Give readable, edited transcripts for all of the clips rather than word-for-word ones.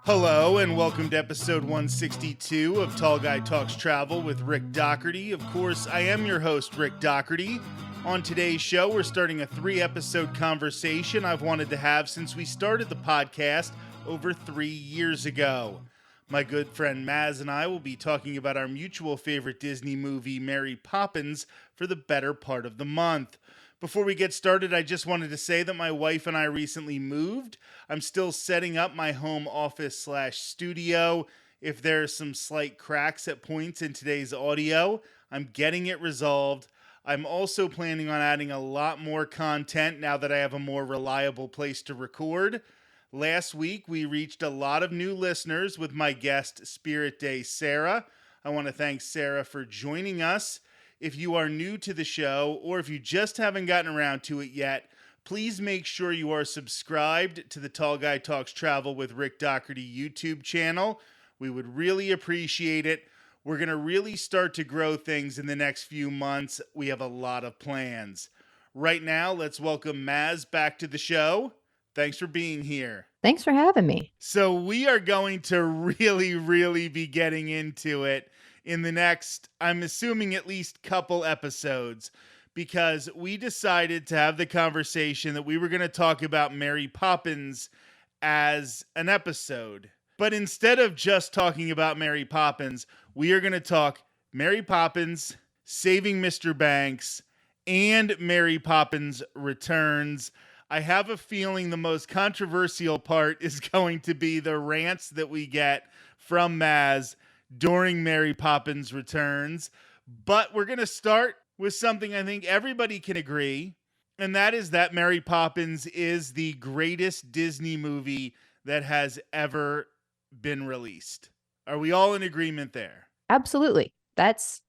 Hello and welcome to episode 162 of Tall Guy Talks Travel with Rick Doherty. Of course, I am your host, Rick Doherty. On today's show, we're starting a 3-episode conversation I've wanted to have since we started the podcast over 3 years ago. My good friend Maz and I will be talking about our mutual favorite Disney movie, Mary Poppins, for the better part of the month. Before we get started, I just wanted to say that my wife and I recently moved. I'm still setting up my home office/studio. If there are some slight cracks at points in today's audio, I'm getting it resolved. I'm also planning on adding a lot more content now that I have a more reliable place to record. Last week, we reached a lot of new listeners with my guest, Spirit Day Sarah. I want to thank Sarah for joining us. If you are new to the show, or if you just haven't gotten around to it yet, please make sure you are subscribed to the Tall Guy Talks Travel with Rick Doherty YouTube channel. We would really appreciate it. We're going to really start to grow things in the next few months. We have a lot of plans. Right now, let's welcome Maz back to the show. Thanks for being here. Thanks for having me. So we are going to really be getting into it in the next, I'm assuming, at least couple episodes, because we decided to have the conversation that we were going to talk about Mary Poppins as an episode. But instead of just talking about Mary Poppins, we are going to talk Mary Poppins, Saving Mr. Banks, and Mary Poppins Returns. I have a feeling the most controversial part is going to be the rants that we get from Maz during Mary Poppins Returns. But we're going to start with something I think everybody can agree, and that is that Mary Poppins is the greatest Disney movie that has ever been released. Are we all in agreement there? Absolutely. That's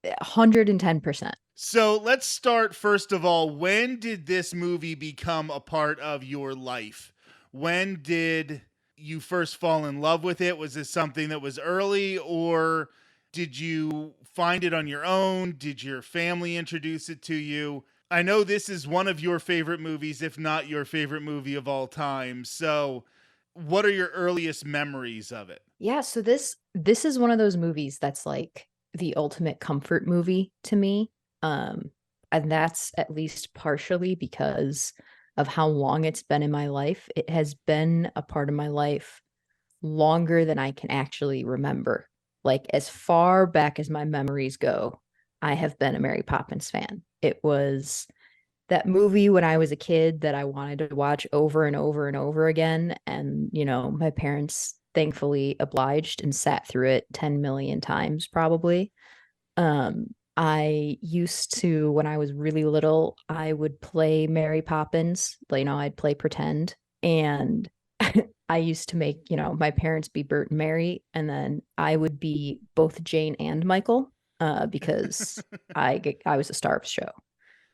110%. So let's start, first of all, when did this movie become a part of your life? When did you first fall in love with it? Was this something that was early, or did you find it on your own? Did your family introduce it to you? I know this is one of your favorite movies, if not your favorite movie of all time. So what are your earliest memories of it? Yeah, so this is one of those movies that's like the ultimate comfort movie to me. And that's at least partially because of how long it's been in my life. It has been a part of my life longer than I can actually remember. Like, as far back as my memories go, I have been a Mary Poppins fan. It was that movie when I was a kid that I wanted to watch over and over and over again. And, you know, my parents thankfully obliged and sat through it 10 million times probably. I used to, when I was really little, I would play Mary Poppins. You know, I'd play pretend. And I used to make, you know, my parents be Bert and Mary, and then I would be both Jane and Michael, because I was a star of the show.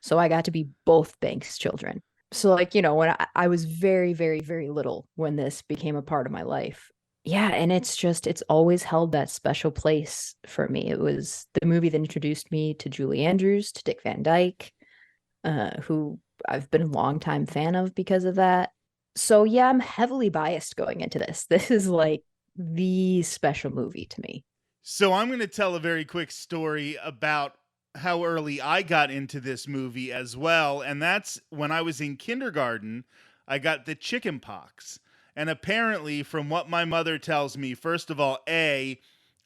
So I got to be both Banks' children. So, like, you know, when I was very, very, very little when this became a part of my life. Yeah, and it's always held that special place for me. It was the movie that introduced me to Julie Andrews, to Dick Van Dyke, who I've been a longtime fan of because of that. So yeah, I'm heavily biased going into this. This is like the special movie to me. So I'm going to tell a very quick story about how early I got into this movie as well. And that's when I was in kindergarten, I got the chicken pox. And apparently, from what my mother tells me, first of all, I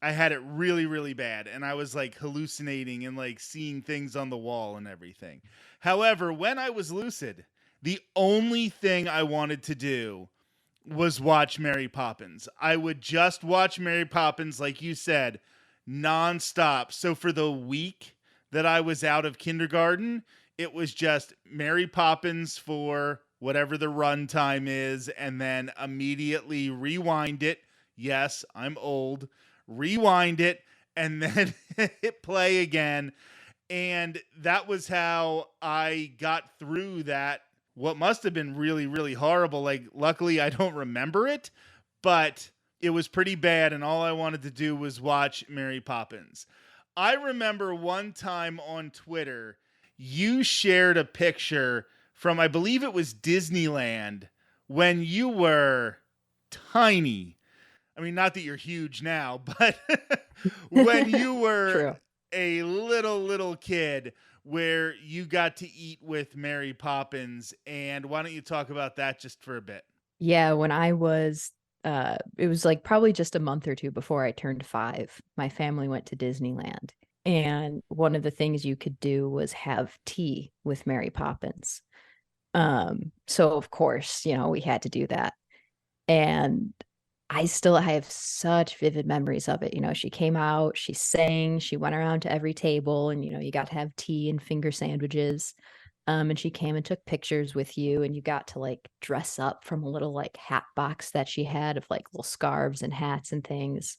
had it really bad. And I was like hallucinating and like seeing things on the wall and everything. However, when I was lucid, the only thing I wanted to do was watch Mary Poppins. I would just watch Mary Poppins, like you said, nonstop. So for the week that I was out of kindergarten, it was just Mary Poppins for whatever the run time is, and then immediately rewind it. Yes, I'm old. Rewind it, and then hit play again. And that was how I got through that, what must have been really horrible. Like, luckily, I don't remember it, but it was pretty bad, and all I wanted to do was watch Mary Poppins. I remember one time on Twitter, you shared a picture from, I believe it was Disneyland, when you were tiny. I mean, not that you're huge now, but when you were True. a little kid where you got to eat with Mary Poppins, and why don't you talk about that just for a bit? Yeah, when I was it was like probably just a month or two before I turned 5, my family went to Disneyland. And one of the things you could do was have tea with Mary Poppins. So of course, we had to do that. And I have such vivid memories of it. She came out, she sang, she went around to every table, and you got to have tea and finger sandwiches. And she came and took pictures with you, and you got to like dress up from a little like hat box that she had of like little scarves and hats and things.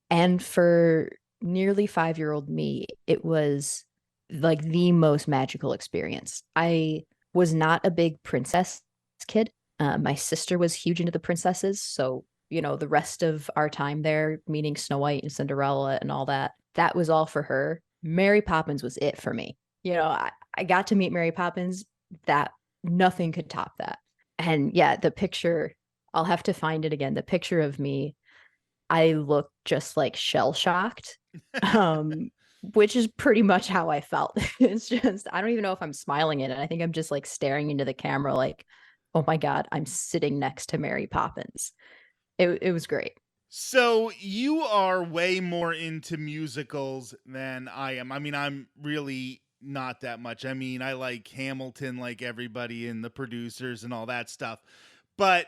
And for nearly 5-year-old me, it was like the most magical experience. I was not a big princess kid. My sister was huge into the princesses. So, the rest of our time there, meeting Snow White and Cinderella and all that, that was all for her. Mary Poppins was it for me. I got to meet Mary Poppins, that nothing could top that. And yeah, the picture, I'll have to find it again. The picture of me, I look just like shell shocked, um, which is pretty much how I felt. It's just, I don't even know if I'm smiling at it. I think I'm just like staring into the camera, like, oh my God, I'm sitting next to Mary Poppins. It was great. So you are way more into musicals than I am. I mean, I'm really not that much. I mean, I like Hamilton like everybody and the producers and all that stuff. But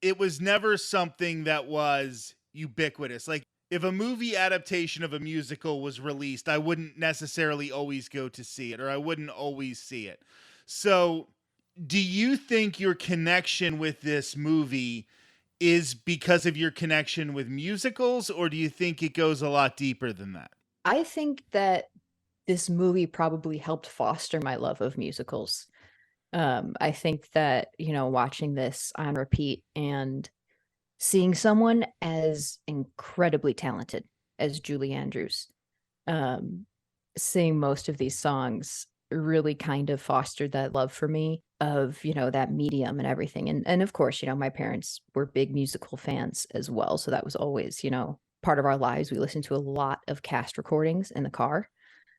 it was never something that was ubiquitous. Like if a movie adaptation of a musical was released, I wouldn't necessarily always go to see it or I wouldn't always see it. So, do you think your connection with this movie is because of your connection with musicals, or do you think it goes a lot deeper than that? I think that this movie probably helped foster my love of musicals. I think that, watching this on repeat and seeing someone as incredibly talented as Julie Andrews, um, sing most of these songs really kind of fostered that love for me of, that medium and everything. And of course, my parents were big musical fans as well. So that was always, part of our lives. We listened to a lot of cast recordings in the car.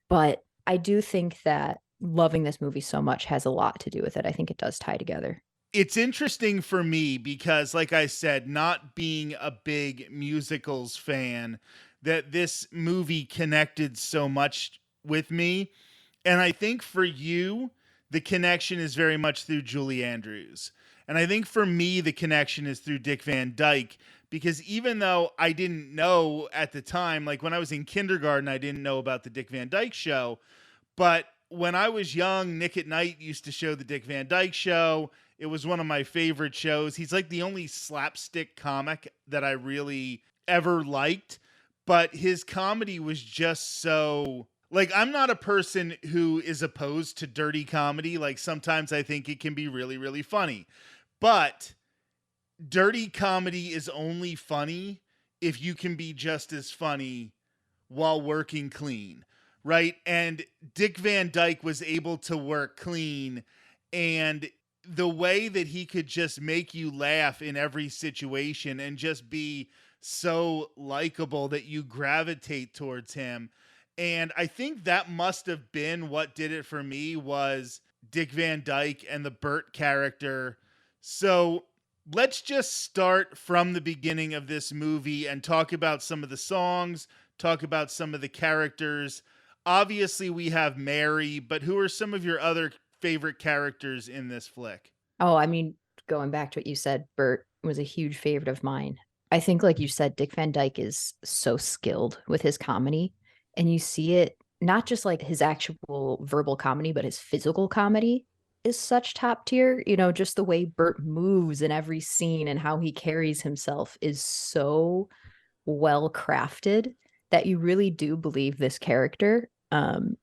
But I do think that loving this movie so much has a lot to do with it. I think it does tie together. It's interesting for me because, like I said, not being a big musicals fan, that this movie connected so much with me. And I think for you, the connection is very much through Julie Andrews. And I think for me, the connection is through Dick Van Dyke because even though I didn't know at the time, like when I was in kindergarten, I didn't know about the Dick Van Dyke show. But when I was young, Nick at Night used to show the Dick Van Dyke show. It was one of my favorite shows. He's like the only slapstick comic that I really ever liked, but his comedy was just so like I'm not a person who is opposed to dirty comedy. Like sometimes I think it can be really funny. But dirty comedy is only funny if you can be just as funny while working clean, right? And Dick Van Dyke was able to work clean, and the way that he could just make you laugh in every situation and just be so likable that you gravitate towards him. And I think that must have been what did it for me was Dick Van Dyke and the Bert character. So let's just start from the beginning of this movie and talk about some of the songs, talk about some of the characters. Obviously, we have Mary, but who are some of your other favorite characters in this flick? Oh, I mean, going back to what you said, Bert was a huge favorite of mine. I think, like you said, Dick Van Dyke is so skilled with his comedy, and you see it not just like his actual verbal comedy, but his physical comedy is such top tier. Just the way Bert moves in every scene and how he carries himself is so well crafted that you really do believe this character. And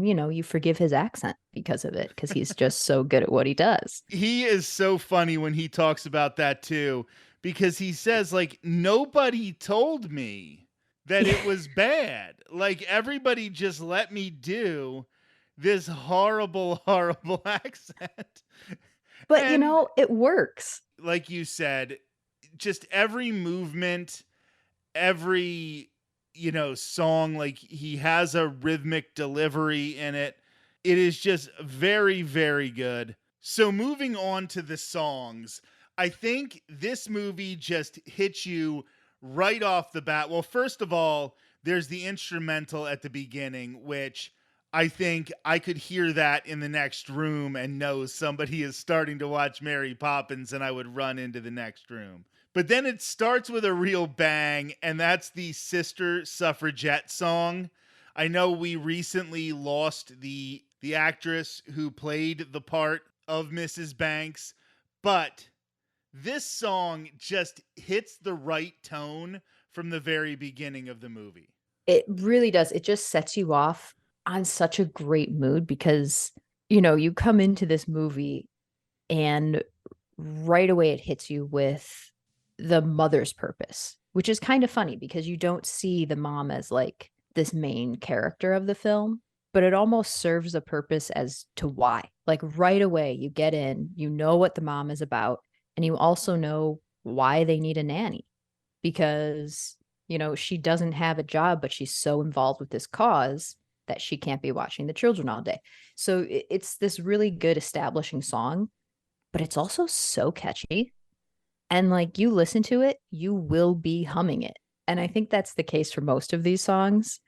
you forgive his accent because of it, because he's just so good at what he does. He is so funny when he talks about that too, because he says, like, nobody told me that it was bad. Like, everybody just let me do this horrible accent. But And it works. like you said, just every movement. every, song, like he has a rhythmic delivery in it. It is just very, very good. So moving on to the songs, I think this movie just hits you right off the bat. Well, first of all, there's the instrumental at the beginning, which I think I could hear that in the next room and know somebody is starting to watch Mary Poppins, and I would run into the next room. But then it starts with a real bang, and that's the Sister Suffragette song. I know we recently lost the actress who played the part of Mrs. Banks, but this song just hits the right tone from the very beginning of the movie. It really does. It just sets you off on such a great mood because, you know, you come into this movie and right away it hits you with the mother's purpose, which is kind of funny because you don't see the mom as like this main character of the film, but it almost serves a purpose as to why. Like right away, you get in, you know what the mom is about, and you also know why they need a nanny because, you know, she doesn't have a job, but she's so involved with this cause that she can't be watching the children all day. So it's this really good establishing song, but it's also so catchy. And like you listen to it, you will be humming it. And I think that's the case for most of these songs,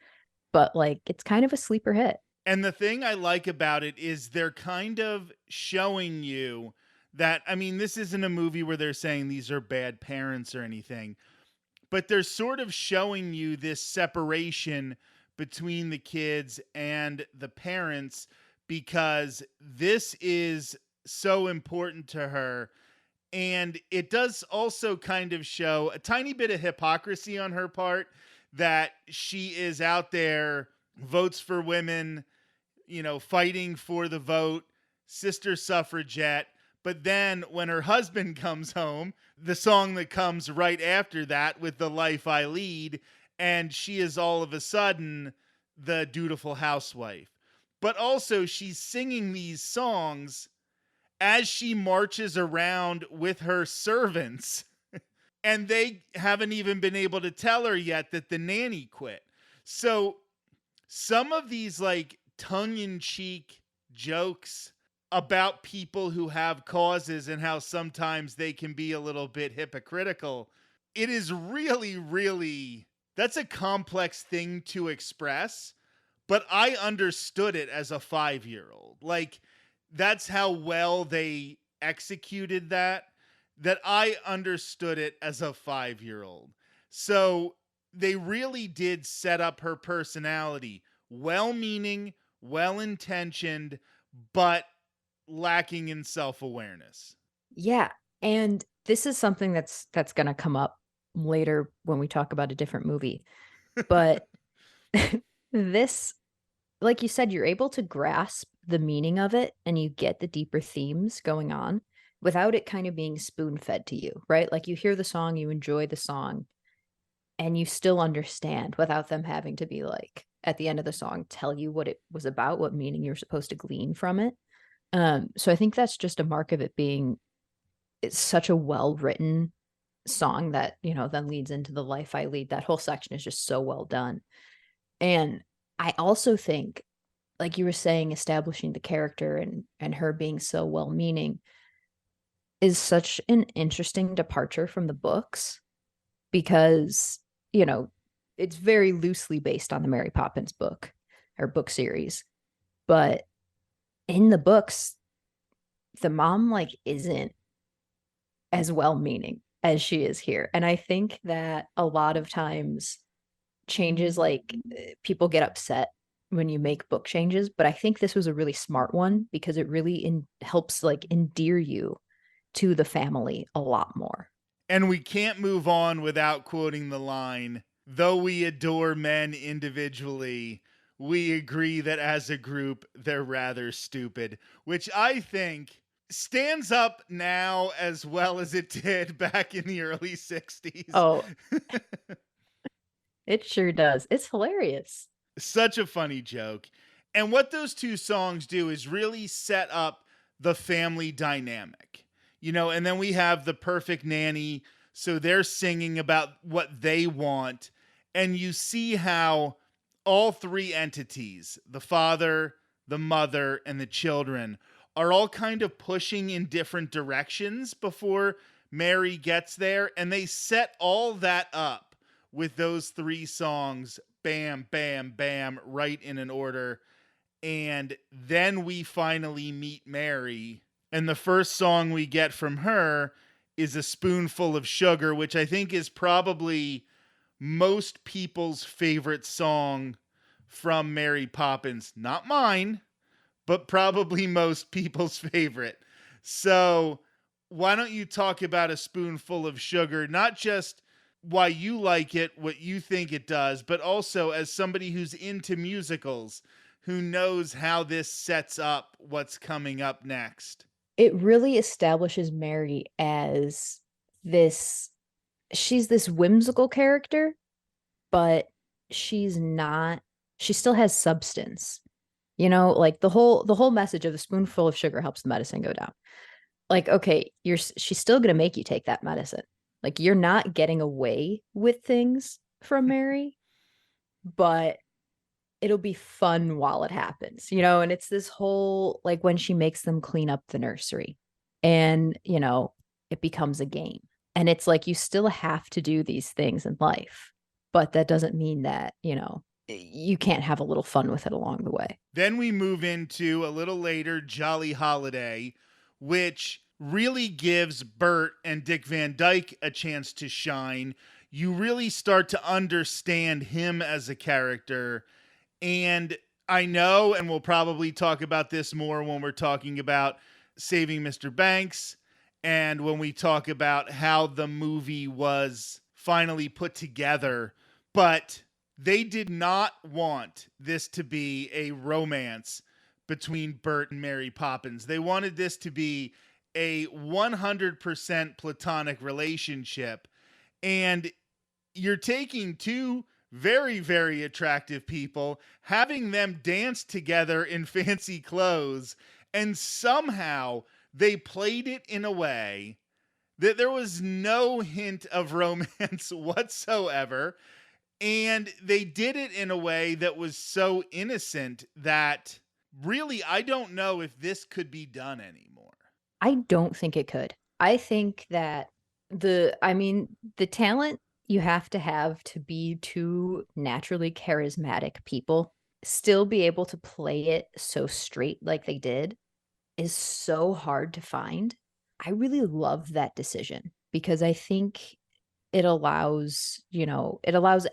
but like it's kind of a sleeper hit. And the thing I like about it is they're kind of showing you that, I mean, this isn't a movie where they're saying these are bad parents or anything, but they're sort of showing you this separation between the kids and the parents because this is so important to her. And it does also kind of show a tiny bit of hypocrisy on her part that she is out there, votes for women, fighting for the vote, sister suffragette. But then when her husband comes home, the song that comes right after that with The Life I Lead, and she is all of a sudden the dutiful housewife. But also, she's singing these songs as she marches around with her servants, and they haven't even been able to tell her yet that the nanny quit. So, some of these like tongue in cheek jokes about people who have causes and how sometimes they can be a little bit hypocritical. It is really, really, that's a complex thing to express, but I understood it as a 5-year-old. Like, that's how well they executed that I understood it as a 5-year-old. So they really did set up her personality, well-meaning, well-intentioned, but lacking in self-awareness. Yeah. And this is something that's going to come up later when we talk about a different movie. But this, like you said, you're able to grasp the meaning of it and you get the deeper themes going on without it kind of being spoon fed to you, right? Like you hear the song, you enjoy the song, and you still understand without them having to be like at the end of the song tell you what it was about, what meaning you're supposed to glean from it. So I think that's just a mark of it being it's such a well written song that, you know, then leads into The Life I Lead. That whole section is just so well done. And I also think, like you were saying, establishing the character and her being so well meaning is such an interesting departure from the books because, you know, it's very loosely based on the Mary Poppins book or book series. But in the books, the mom like isn't as well meaning as she is here. And I think that a lot of times changes like people get upset when you make book changes, but I think this was a really smart one because it really helps like endear you to the family a lot more. And we can't move on without quoting the line, though we adore men individually, we agree that as a group, they're rather stupid, which I think stands up now as well as it did back in the early 60s. Oh, it sure does. It's hilarious. Such a funny joke. And what those two songs do is really set up the family dynamic. And then we have the perfect nanny So they're singing about what they want. And you see how all three entities, the father, the mother, and the children, are all kind of pushing in different directions before Mary gets there. And they set all that up with those three songs, bam, bam, bam, right in an order. And then we finally meet Mary. And the first song we get from her is A Spoonful of Sugar, which I think is probably most people's favorite song from Mary Poppins. Not mine, but probably most people's favorite. So, why don't you talk about A Spoonful of Sugar? Not just why you like it, what you think it does, but also as somebody who's into musicals, who knows how this sets up what's coming up next. It really establishes Mary as this she's this whimsical character, but she's not she still has substance. You know, like the whole message of the spoonful of sugar helps the medicine go down. Like, okay, she's still going to make you take that medicine. Like, you're not getting away with things from Mary, but it'll be fun while it happens, you know? And it's this whole, like, when she makes them clean up the nursery and, you know, it becomes a game. And it's like, you still have to do these things in life, but that doesn't mean that, you know, you can't have a little fun with it along the way. Then we move into a little later Jolly Holiday, which really gives Bert and Dick Van Dyke a chance to shine. You really start to understand him as a character. And I know, and we'll probably talk about this more when we're talking about Saving Mr. Banks and when we talk about how the movie was finally put together. But they did not want this to be a romance between Bert and Mary Poppins. They wanted this to be a 100% platonic relationship. And you're taking two very, very attractive people, having them dance together in fancy clothes, and somehow they played it in a way that there was no hint of romance whatsoever. And they did it in a way that was so innocent that really, I don't know if this could be done anymore. I don't think it could. I think that the talent you have to be two naturally charismatic people, still be able to play it so straight like they did, is so hard to find. I really love that decision because I think it allows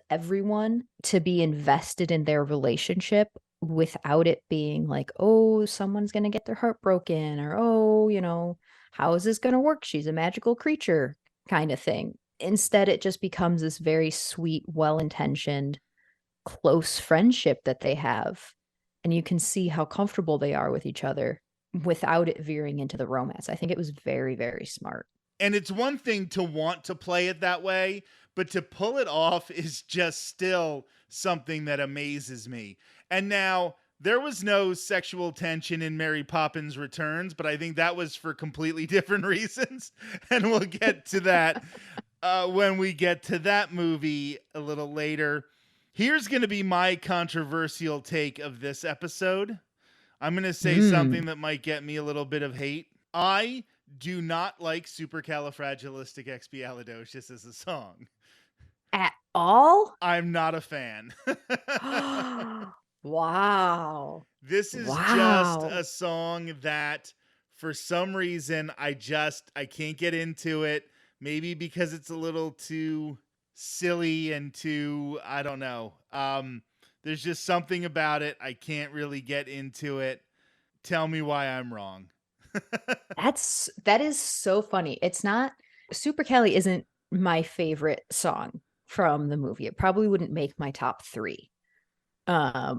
everyone to be invested in their relationship without it being like, oh, someone's going to get their heart broken, or, oh, how is this going to work? She's a magical creature kind of thing. Instead, it just becomes this very sweet, well intentioned, close friendship that they have. And you can see how comfortable they are with each other without it veering into the romance. I think it was very, very smart. And it's one thing to want to play it that way, but to pull it off is just still something that amazes me. And now, there was no sexual tension in Mary Poppins Returns, but I think that was for completely different reasons. And we'll get to that when we get to that movie a little later. Here's going to be my controversial take of this episode. I'm going to say something that might get me a little bit of hate. I do not like Supercalifragilisticexpialidocious as a song. At all? I'm not a fan. Wow. This is just Wow. a song that for some reason I can't get into it. Maybe because it's a little too silly and too, I don't know. There's just something about it. I can't really get into it. Tell me why I'm wrong. That is so funny. It's not Super Kelly isn't my favorite song from the movie. It probably wouldn't make my top 3. I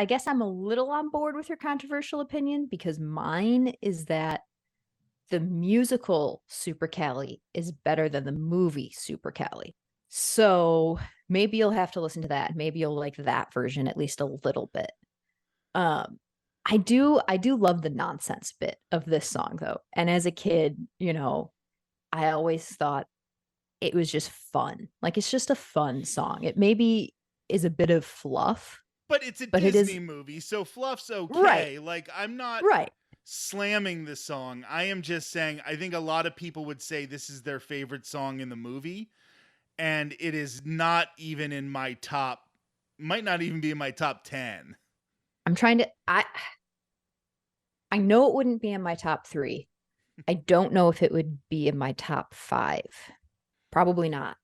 guess I'm a little on board with your controversial opinion because mine is that the musical Super Cali is better than the movie Super Cali. So maybe you'll have to listen to that. Maybe you'll like that version at least a little bit. I do love the nonsense bit of this song though. And as a kid, I always thought it was just fun. Like, it's just a fun song. It maybe is a bit of fluff, But it's a but it is Disney movie, so fluff's right, okay. Like, I'm not right. slamming the song. I am just saying I think a lot of people would say this is their favorite song in the movie, and it is not even in my top, might not even be in my top 10. I'm trying to I know it wouldn't be in my top 3. I don't know if it would be in my top 5. Probably not.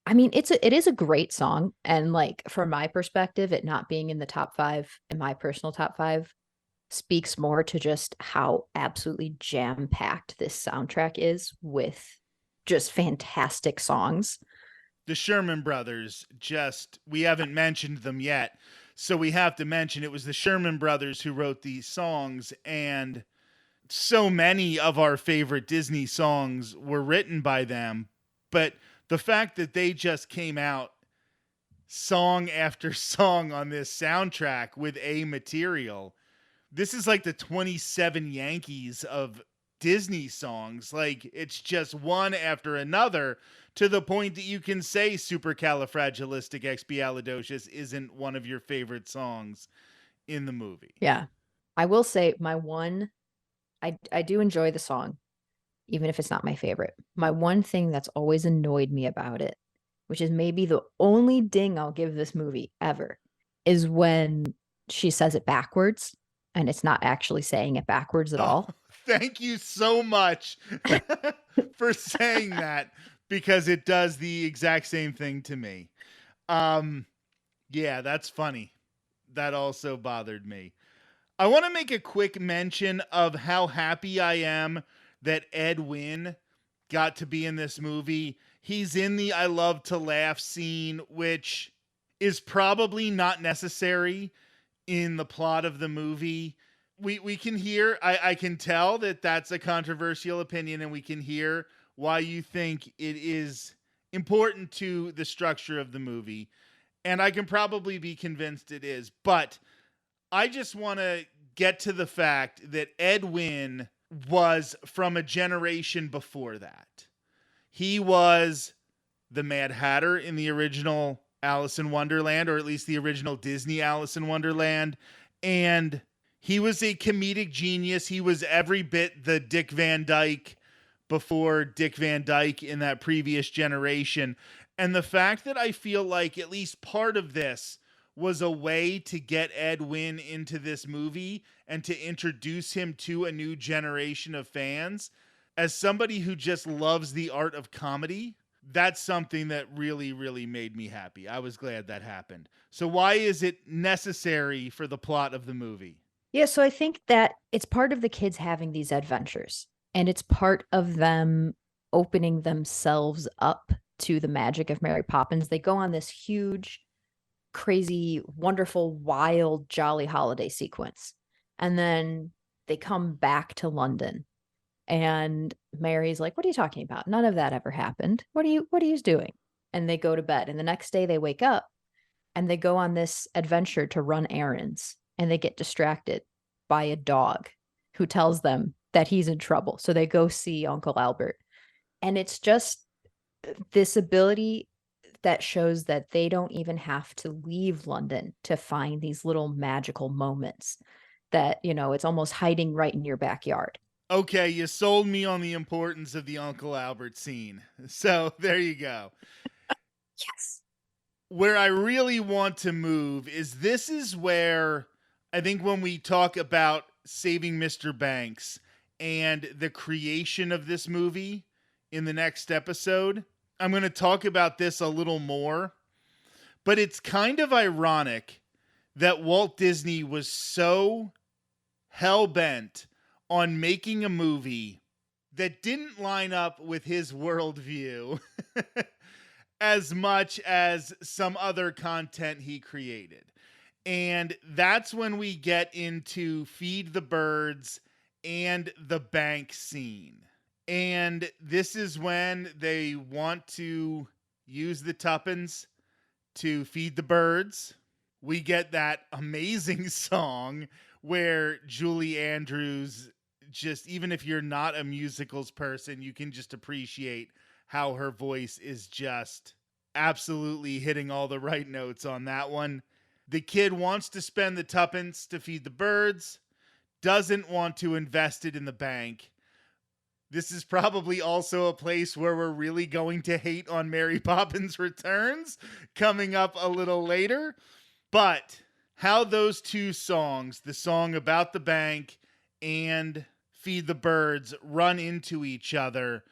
I mean, it is a great song, and like from my perspective, it not being in the top 5, in my personal top 5, speaks more to just how absolutely jam-packed this soundtrack is with just fantastic songs. The Sherman Brothers, we haven't mentioned them yet, so we have to mention it was the Sherman Brothers who wrote these songs, and so many of our favorite Disney songs were written by them. But the fact that they just came out song after song on this soundtrack with A material, this is like the 27 Yankees of Disney songs. Like, it's just one after another, to the point that you can say Supercalifragilisticexpialidocious isn't one of your favorite songs in the movie. Yeah. I will say my one I do enjoy the song, even if it's not my favorite. My one thing that's always annoyed me about it, which is maybe the only ding I'll give this movie ever, is when she says it backwards and it's not actually saying it backwards at Oh, all. thank you so much for saying that, because it does the exact same thing to me. Yeah, that's funny. That also bothered me. I want to make a quick mention of how happy I am that Ed Wynn got to be in this movie. He's in the I Love to Laugh scene, which is probably not necessary in the plot of the movie. We can hear, I can tell that that's a controversial opinion, and we can hear why you think it is important to the structure of the movie. And I can probably be convinced it is. But I just want to get to the fact that Ed Wynn was from a generation before that. He was the Mad Hatter in the original Alice in Wonderland, or at least the original Disney Alice in Wonderland. And he was a comedic genius. He was every bit the Dick Van Dyke before Dick Van Dyke in that previous generation. And the fact that I feel like at least part of this was a way to get Ed Wynn into this movie and to introduce him to a new generation of fans, as somebody who just loves the art of comedy, that's something that really, really made me happy. I was glad that happened. So why is it necessary for the plot of the movie? Yeah, so I think that it's part of the kids having these adventures, and it's part of them opening themselves up to the magic of Mary Poppins. They go on this huge, crazy, wonderful, wild, jolly holiday sequence. And then they come back to London, and Mary's like, "What are you talking about? None of that ever happened. What are you doing?" And they go to bed. And the next day they wake up and they go on this adventure to run errands, and they get distracted by a dog who tells them that he's in trouble. So they go see Uncle Albert. And it's just this ability that shows that they don't even have to leave London to find these little magical moments that, it's almost hiding right in your backyard. Okay, you sold me on the importance of the Uncle Albert scene. So there you go. Yes. Where I really want to move is, this is where I think when we talk about Saving Mr. Banks and the creation of this movie in the next episode, I'm going to talk about this a little more. But it's kind of ironic that Walt Disney was so hell-bent on making a movie that didn't line up with his worldview as much as some other content he created. And that's when we get into Feed the Birds and the bank scene. And this is when they want to use the tuppence to feed the birds. We get that amazing song where Julie Andrews, just, even if you're not a musicals person, you can just appreciate how her voice is just absolutely hitting all the right notes on that one. The kid wants to spend the tuppence to feed the birds, doesn't want to invest it in the bank. This is probably also a place where we're really going to hate on Mary Poppins Returns coming up a little later. But how those two songs, the song about the bank and Feed the Birds, run into each other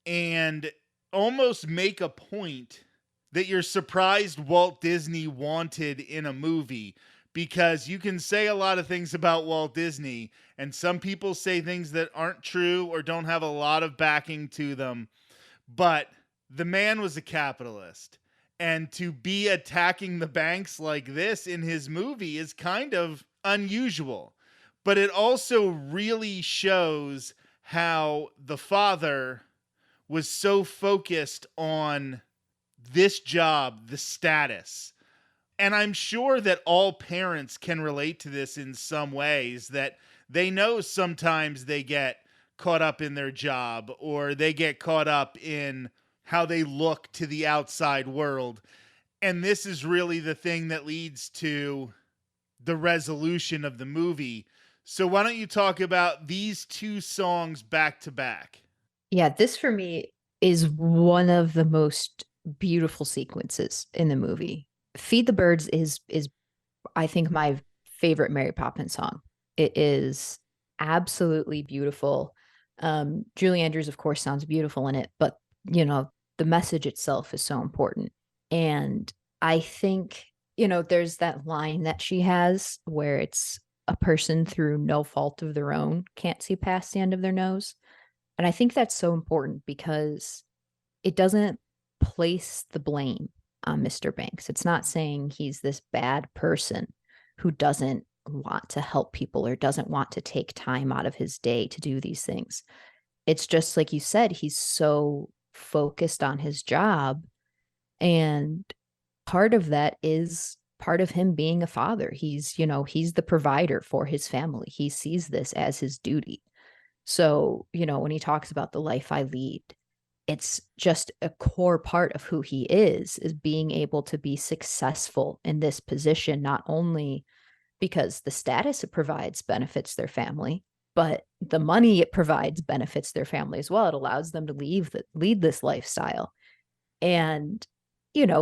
and almost make a point that you're surprised Walt Disney wanted in a movie, because you can say a lot of things about Walt Disney, and some people say things that aren't true or don't have a lot of backing to them, but the man was a capitalist. And to be attacking the banks like this in his movie is kind of unusual. But it also really shows how the father was so focused on this job, the status. And I'm sure that all parents can relate to this in some ways, that they know sometimes they get caught up in their job or they get caught up in how they look to the outside world. And this is really the thing that leads to the resolution of the movie. So why don't you talk about these two songs back to back? Yeah, this for me is one of the most beautiful sequences in the movie. Feed the Birds is I think my favorite Mary Poppins song. It is absolutely beautiful. Julie Andrews, of course, sounds beautiful in it, but the message itself is so important. And I think, there's that line that she has where it's a person through no fault of their own can't see past the end of their nose. And I think that's so important because it doesn't place the blame on Mr. Banks. It's not saying he's this bad person who doesn't want to help people or doesn't want to take time out of his day to do these things. It's just like you said, he's so focused on his job. And part of that is part of him being a father. He's the provider for his family. He sees this as his duty. So, when he talks about the life I lead, it's just a core part of who he is being able to be successful in this position, not only because the status it provides benefits their family, but the money it provides benefits their family as well. It allows them to lead this lifestyle. And,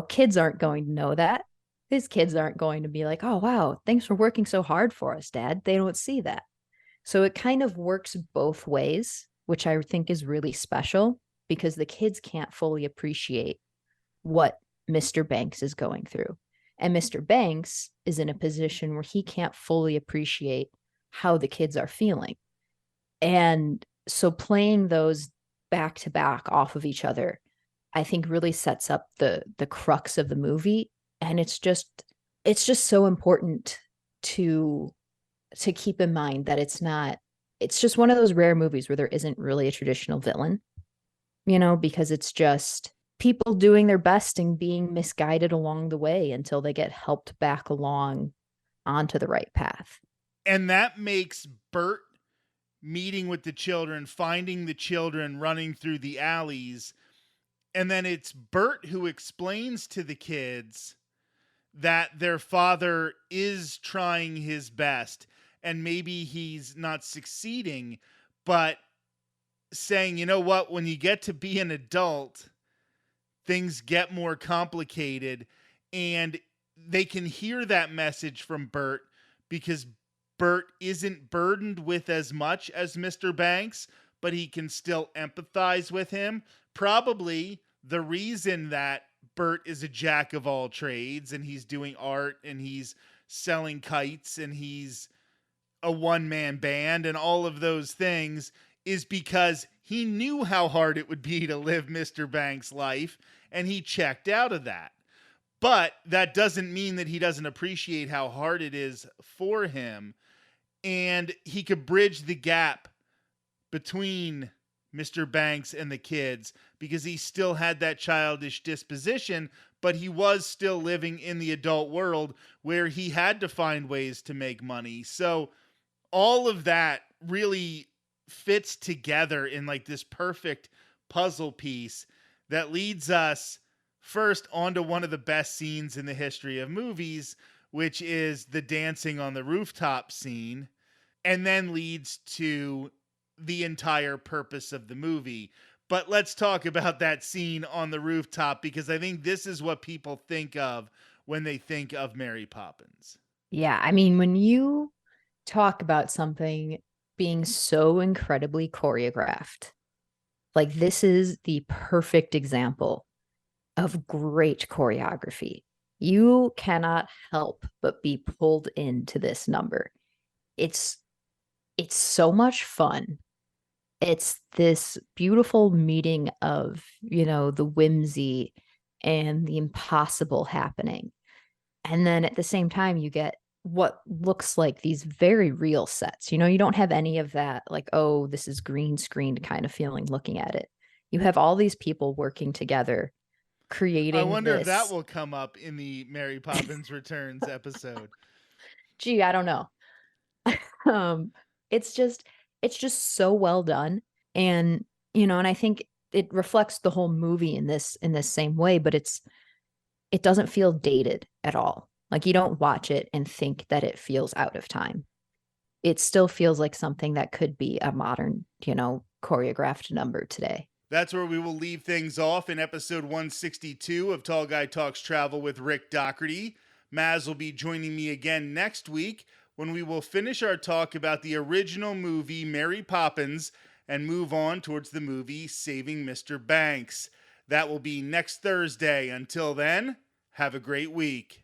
kids aren't going to know that. His kids aren't going to be like, oh, wow, thanks for working so hard for us, Dad. They don't see that. So it kind of works both ways, which I think is really special because the kids can't fully appreciate what Mr. Banks is going through. And Mr. Banks is in a position where he can't fully appreciate how the kids are feeling. And so playing those back to back off of each other, I think really sets up the crux of the movie. And it's just so important to keep in mind that it's just one of those rare movies where there isn't really a traditional villain, because it's just people doing their best and being misguided along the way until they get helped back along onto the right path. And that makes Bert meeting with the children, finding the children running through the alleys. And then it's Bert who explains to the kids that their father is trying his best and maybe he's not succeeding, but saying, you know what, when you get to be an adult, things get more complicated. And they can hear that message from Bert because Bert isn't burdened with as much as Mr. Banks, but he can still empathize with him. Probably the reason that Bert is a jack of all trades and he's doing art and he's selling kites and he's a one-man band and all of those things is because he knew how hard it would be to live Mr. Banks' life and he checked out of that. But that doesn't mean that he doesn't appreciate how hard it is for him, and he could bridge the gap between Mr. Banks and the kids because he still had that childish disposition, but he was still living in the adult world where he had to find ways to make money. So all of that really fits together in like this perfect puzzle piece That leads us first onto one of the best scenes in the history of movies, which is the dancing on the rooftop scene, and then leads to the entire purpose of the movie. But let's talk about that scene on the rooftop because I think this is what people think of when they think of Mary Poppins. Yeah, I mean, when you talk about something being so incredibly choreographed, like this is the perfect example of great choreography. You cannot help but be pulled into this number. It's it's so much fun. It's this beautiful meeting of, the whimsy and the impossible happening. And then at the same time, you get what looks like these very real sets. You don't have any of that, like, oh, this is green screened kind of feeling looking at it. You have all these people working together, I creating wonder if that this. will come up in the Mary Poppins Returns episode. Gee, I don't know. um, it's just so well done. And, and I think it reflects the whole movie in this same way, but it doesn't feel dated at all. Like you don't watch it and think that it feels out of time. It still feels like something that could be a modern, choreographed number today. That's where we will leave things off in episode 162 of Tall Guy Talks Travel with Rick Doherty. Maz will be joining me again next week when we will finish our talk about the original movie Mary Poppins and move on towards the movie Saving Mr. Banks. That will be next Thursday. Until then, have a great week.